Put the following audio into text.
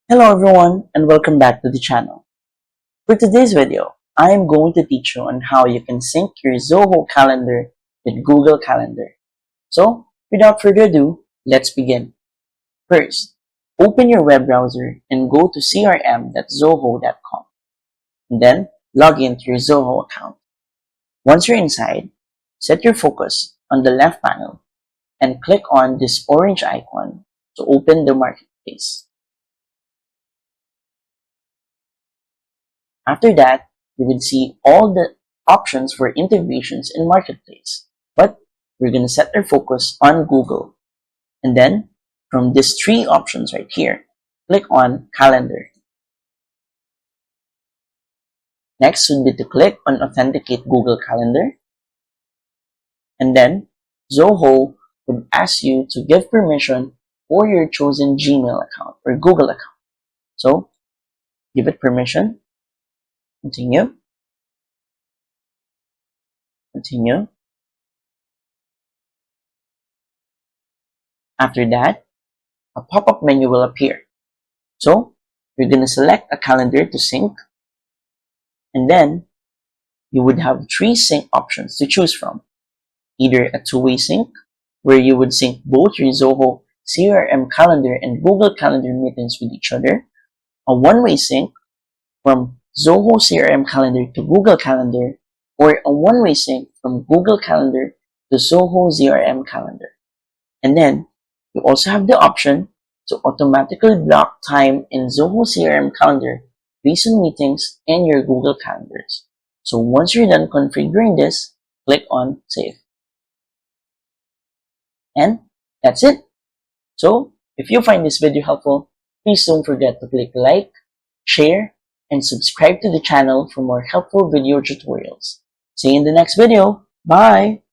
Hello everyone and welcome back to the channel. For today's video, I am going to teach you on how you can sync your Zoho calendar with Google Calendar. So, without further ado, let's begin. First, open your web browser and go to crm.zoho.com. And then, log in to your Zoho account. Once you're inside, set your focus on the left panel and click on this orange icon to open the marketplace. After that, you will see all the options for integrations in Marketplace. But we're going to set our focus on Google. And then, from these three options right here, click on Calendar. Next would be to click on Authenticate Google Calendar. And then, Zoho would ask you to give permission for your chosen Gmail account or Google account. So, give it permission. Continue. Continue. After that, a pop-up menu will appear. So, you're going to select a calendar to sync. And then, you would have three sync options to choose from. Either a two-way sync, where you would sync both your Zoho CRM calendar and Google Calendar meetings with each other. A one-way sync from Zoho CRM Calendar to Google Calendar, or a one-way sync from Google Calendar to Zoho CRM Calendar. And then, you also have the option to automatically block time in Zoho CRM Calendar based on meetings and your Google Calendars. So once you're done configuring this, click on Save. And that's it. So, if you find this video helpful, please don't forget to click like, share, and subscribe to the channel for more helpful video tutorials. See you in the next video. Bye!